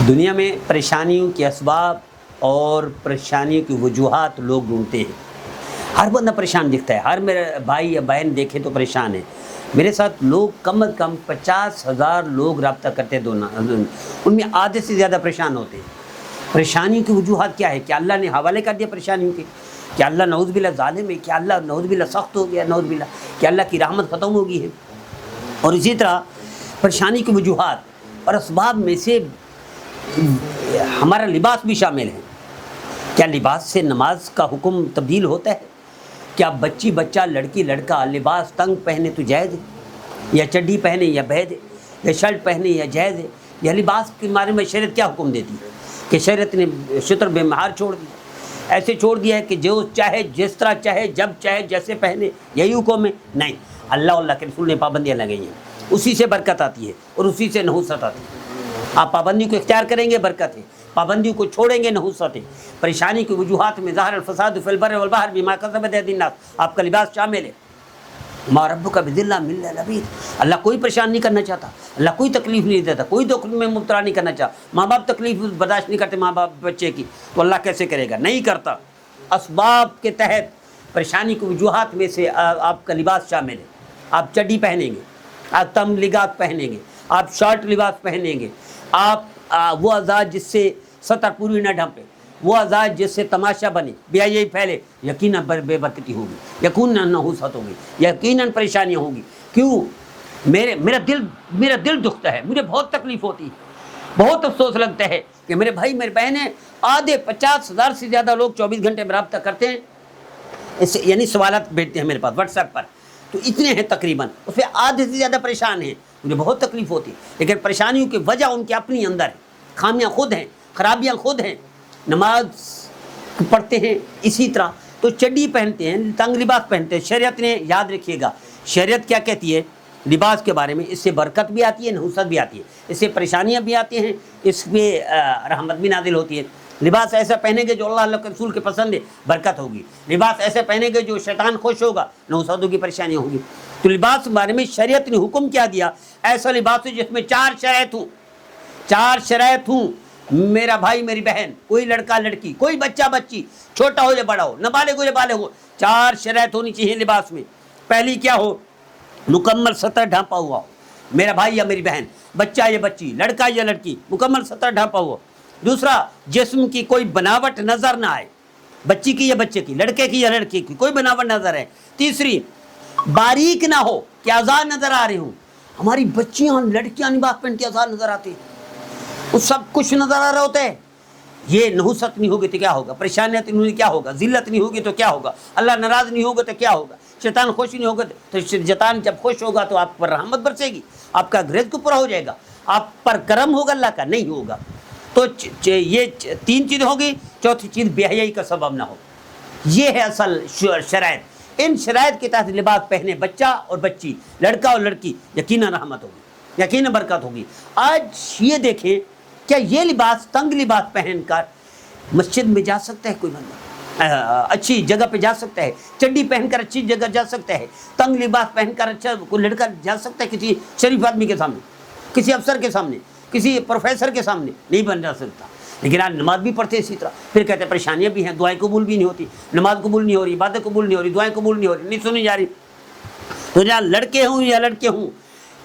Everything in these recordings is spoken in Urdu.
دنیا میں پریشانیوں کے اسباب اور پریشانیوں کی وجوہات لوگ ڈھونڈتے ہیں۔ ہر بندہ پریشان دکھتا ہے، ہر میرے بھائی یا بہن دیکھے تو پریشان ہے۔ میرے ساتھ لوگ کم از کم 50,000 لوگ رابطہ کرتے ہیں، ان میں آدھے سے زیادہ پریشان ہوتے ہیں۔ پریشانیوں کی وجوہات کیا ہے؟ کیا اللہ نے حوالے کر دیا پریشانیوں کے؟ کیا اللہ نعوذ باللہ ظالم ہے؟ کیا اللہ نعوذ باللہ سخت ہو گیا؟ نعوذ باللہ کیا اللہ کی رحمت ختم ہو گئی ہے؟ اور اسی طرح پریشانی کی وجوہات اور اسباب میں سے ہمارا لباس بھی شامل ہے۔ کیا لباس سے نماز کا حکم تبدیل ہوتا ہے؟ کیا بچی بچہ لڑکی لڑکا لباس تنگ پہنے تو جائز ہے، یا چڈی پہنے یا بید ہے، یا شرٹ پہنے یا جائز ہے؟ یا لباس کے بارے میں شریعت کیا حکم دیتی ہے؟ کہ شریعت نے شطر بے مہار چھوڑ دیا، ایسے چھوڑ دیا ہے کہ جو چاہے جس طرح چاہے جب چاہے جیسے پہنے، یہی حکم ہے؟ نہیں، اللہ کے رسول نے پابندیاں لگائی ہیں، اسی سے برکت آتی ہے اور اسی سے نحوست آتی ہے۔ آپ پابندی کو اختیار کریں گے برکت ہے، پابندی کو چھوڑیں گے نحوست ہے۔ پریشانی کی وجوہات میں ظاہر الفساد فی البر والبحر بما کسبت ایدی الناس، آپ کا لباس شامل ہے۔ ما ربک بظلام للعبید، اللہ کوئی پریشان نہیں کرنا چاہتا، اللہ کوئی تکلیف نہیں دیتا، کوئی دکھ میں مبتلا نہیں کرنا چاہتا۔ ماں باپ تکلیف برداشت نہیں کرتے ماں باپ بچے کی، تو اللہ کیسے کرے گا؟ نہیں کرتا۔ اسباب کے تحت پریشانی کی وجوہات میں سے آپ کا لباس شامل ہے۔ آپ چڈی پہنیں گے، آپ تنگ لباس پہنیں گے، آپ شارٹ لباس پہنیں گے، آپ وہ آزاد جس سے سطر پوری نہ ڈھانپے، وہ آزاد جس سے تماشا بنے، بے حیائی پھیلے، یقیناً بے برکتی ہوگی، یقیناً نحوست ہوگی، یقیناً پریشانیاں ہوگی۔ کیوں؟ میرا دل دکھتا ہے، مجھے بہت تکلیف ہوتی ہے، بہت افسوس لگتا ہے کہ میرے بھائی میرے بہنیں آدھے 50,000 سے زیادہ لوگ 24 گھنٹے میں رابطہ کرتے ہیں، یعنی سوالات بھیجتے ہیں میرے پاس واٹس ایپ پر، تو اتنے ہیں تقریباً، اس میں آدھے سے زیادہ پریشان ہیں۔ مجھے بہت تکلیف ہوتی ہے، لیکن پریشانیوں کی وجہ ان کے اپنی اندر ہے، خامیاں خود ہیں، خرابیاں خود ہیں۔ نماز پڑھتے ہیں اسی طرح تو چڈی پہنتے ہیں، تنگ لباس پہنتے ہیں۔ شریعت نے، یاد رکھیے گا، شریعت کیا کہتی ہے لباس کے بارے میں؟ اس سے برکت بھی آتی ہے، نحوست بھی آتی ہے، اس سے پریشانیاں بھی آتی ہیں، اس میں رحمت بھی نازل ہوتی ہے۔ لباس ایسا پہنیں گے جو اللہ کے رسول کے پسند ہے، برکت ہوگی۔ لباس ایسے پہنیں گے جو شیطان خوش ہوگا، نحوست ہوگی، پریشانیاں ہوگی۔ تو لباس کے بارے میں شریعت نے حکم کیا دیا؟ ایسا لباس ہے جس میں 4 شرائط ہوں، 4 شرائط ہوں۔ میرا بھائی میری بہن، کوئی لڑکا لڑکی، کوئی بچہ بچی، چھوٹا ہو یا بڑا ہو، نابالغ ہو یا بالغ ہو، 4 شرائط ہونی چاہیے لباس میں۔ پہلی کیا ہو؟ مکمل سطر ڈھانپا ہوا ہو، میرا بھائی یا میری بہن، بچہ یا بچی، لڑکا یا لڑکی، مکمل سطر ڈھانپا ہوا۔ دوسرا، جسم کی کوئی بناوٹ نظر نہ آئے، بچی کی یا بچے کی، لڑکے کی یا لڑکی کی، کوئی بناوٹ نظر آئے۔ تیسری، باریک نہ ہو کہ اعضاء نظر آ رہے ہوں۔ ہماری بچیاں لڑکیاں لباس پہن کے اعضاء نظر آتے ہیں، وہ سب کچھ نظر آ رہا ہوتا ہے۔ یہ نحوست نہیں ہوگی تو کیا ہوگا؟ پریشانیت نہیں ہوگی کیا ہوگا؟ ذلت نہیں ہوگی تو کیا ہوگا؟ اللہ ناراض نہیں ہوگا تو کیا ہوگا؟ شیطان خوش نہیں ہوگا تو شیطان جب خوش ہوگا تو آپ پر رحمت برسے گی، آپ کا رزق پورا ہو جائے گا، آپ پر کرم ہوگا، اللہ کا نہیں ہوگا۔ تو یہ 3 چیزیں ہوگی، چوتھی چیز بے حیائی کا سبب نہ ہو۔ یہ ہے اصل شرائط۔ ان شرائط کے تحت لباس پہنے بچہ اور بچی، لڑکا اور لڑکی، یقیناً رحمت ہوگی، یقیناً برکت ہوگی۔ آج یہ دیکھیں، کیا یہ لباس، تنگ لباس پہن کر مسجد میں جا سکتا ہے کوئی بندہ؟ اچھی جگہ پہ جا سکتا ہے؟ چڈی پہن کر اچھی جگہ جا سکتا ہے؟ تنگ لباس پہن کر اچھا کوئی لڑکا جا سکتا ہے کسی شریف آدمی کے سامنے، کسی افسر کے سامنے، کسی پروفیسر کے سامنے؟ نہیں بن جا سکتا۔ لیکن آج نماز بھی پڑھتے اسی طرح، پھر کہتے ہیں پریشانیاں بھی ہیں، دعائیں قبول بھی نہیں ہوتی، نماز قبول نہیں ہو رہی، عبادت قبول نہیں ہو رہی، دعائیں قبول نہیں ہو رہی، نہیں سنی جا رہی۔ تو جہاں لڑکے ہوں یا لڑکے ہوں،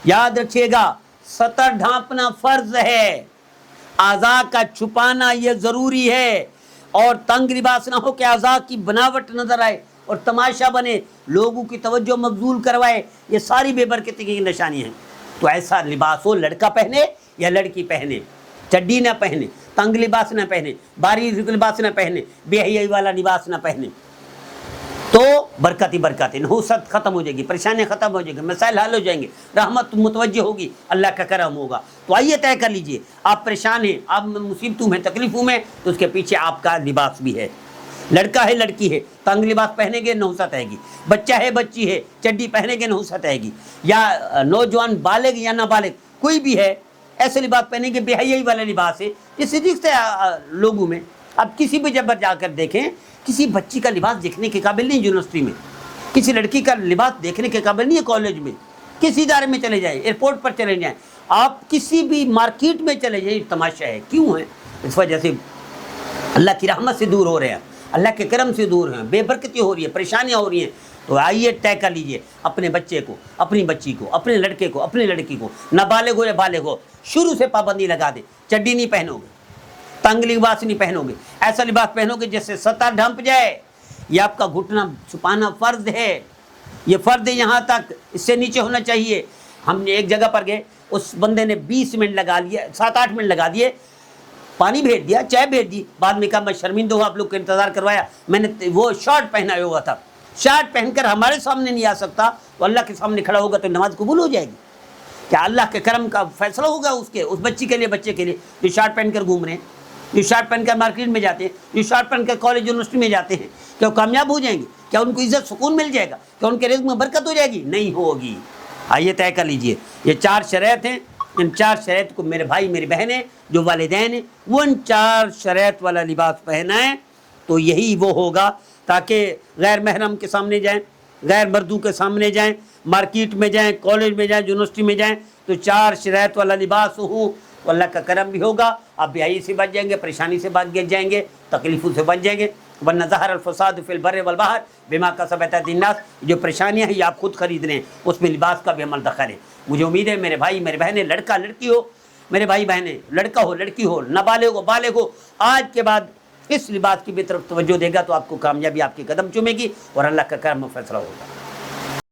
یاد رکھیے گا، سطر ڈھانپنا فرض ہے، اعضاء کا چھپانا یہ ضروری ہے، اور تنگ لباس نہ ہو کہ اعضاء کی بناوٹ نظر آئے اور تماشا بنے، لوگوں کی توجہ مبذول کروائے۔ یہ ساری بے برکتی کی نشانیاں ہیں۔ تو ایسا لباس ہو، لڑکا پہنے یا لڑکی پہنے، چڈی نہ پہنے، تنگ لباس نہ پہنے، باریک لباس نہ پہنے، بے حیائی والا لباس نہ پہنے، تو برکت ہی برکت ہے، نحوست ختم ہو جائے گی، پریشانیاں ختم ہو جائیں گی، مسائل حل ہو جائیں گے، رحمت متوجہ ہوگی، اللہ کا کرم ہوگا۔ تو آئیے طے کر لیجئے، آپ پریشان ہیں، آپ مصیبتوں میں، تکلیفوں میں، تو اس کے پیچھے آپ کا لباس بھی ہے۔ لڑکا ہے لڑکی ہے، تنگ لباس پہنیں گے نحوست آئے گی، بچہ ہے بچی ہے، چڈی پہنیں گے نحوست آئے گی، یا نوجوان بالغ یا نابالغ کوئی بھی ہے، ایسے لباس پہنیں گے، بے حیائی والا لباس ہے، جس سے دکھتا ہے لوگوں میں۔ اب کسی بھی جگہ جا کر دیکھیں، کسی بچی کا لباس دیکھنے کے قابل نہیں یونیورسٹی میں، کسی لڑکی کا لباس دیکھنے کے قابل نہیں ہے کالج میں، کسی ادارے میں چلے جائیں، ایئرپورٹ پر چلے جائیں، آپ کسی بھی مارکیٹ میں چلے جائیں تماشا ہے، کیوں ہے؟ اس وجہ سے اللہ کی رحمت سے دور ہو رہے ہیں، اللہ کے کرم سے دور ہیں، بے برکتی ہو رہی ہے، پریشانیاں ہو رہی ہیں۔ تو آئیے طے کر لیجئے اپنے بچے کو، اپنی بچی کو، اپنے لڑکے کو، اپنی لڑکی کو، نابالغ ہو یا بالغ ہو، شروع سے پابندی لگا دیں۔ چڈی نہیں پہنو گے، تنگ لباس نہیں پہنو گے، ایسا لباس پہنو گے جس سے سطح ڈھانپ جائے، یہ آپ کا گھٹنا چھپانا فرض ہے، یہ فرض ہے یہاں تک، اس سے نیچے ہونا چاہیے۔ ہم نے ایک جگہ پر گئے، اس بندے نے 20 منٹ لگا لیے، 7-8 منٹ لگا دیے، پانی بھیج دیا، چائے بھیج دی، بعد میں کہا میں شرمندہ ہوں آپ لوگ کا انتظار کروایا، میں نے وہ شارٹ پہنا ہوا تھا، شارٹ پہن کر ہمارے سامنے نہیں آ سکتا، تو اللہ کے سامنے کھڑا ہوگا تو نماز قبول ہو جائے گی؟ کیا اللہ کے کرم کا فیصلہ ہوگا اس بچی کے لیے، بچے کے لیے جو شارٹ پہن کر گھوم رہے ہیں، جو شارٹ پہن کر مارکیٹ میں جاتے ہیں، جو شارٹ پہن کر کالج یونیورسٹی میں جاتے ہیں؟ کیا وہ کامیاب ہو جائیں گے؟ کیا ان کو عزت سکون مل جائے گا؟ کیا ان کے رزق میں برکت ہو جائے گی؟ نہیں ہوگی۔ آئیے طے کر لیجئے، یہ 4 شرائط ہیں، ان 4 شرائط کو میرے بھائی میری بہنیں جو والدین ہیں وہ ان 4 شرائط والا لباس پہنائیں، تو یہی وہ ہوگا، تاکہ غیر محرم کے سامنے جائیں، غیر مردوں کے سامنے جائیں، مارکیٹ میں جائیں، کالج میں جائیں، یونیورسٹی میں جائیں، تو 4 شرائط والا لباس ہوں، تو اللہ کا کرم بھی ہوگا، آپ بیائی سے بچ جائیں گے، پریشانی سے بچ جائیں گے، تکلیفوں سے بچ جائیں گے۔ ورنہ ظہر الفساد فی البر والبحر بما کسبت ایدی الناس، جو پریشانیاں ہیں یہ آپ خود خرید رہے ہیں، اس میں لباس کا بھی عمل دخل ہے۔ مجھے امید ہے میرے بھائی میرے بہنیں، لڑکا لڑکی ہو، میرے بھائی بہنیں، لڑکا ہو لڑکی ہو، نابالغ ہو بالغ ہو، آج کے بعد اس لباس کی بھی طرف توجہ دے گا تو آپ کو کامیابی آپ کے قدم چومے گی اور اللہ کا کرم و فیصلہ ہوگا۔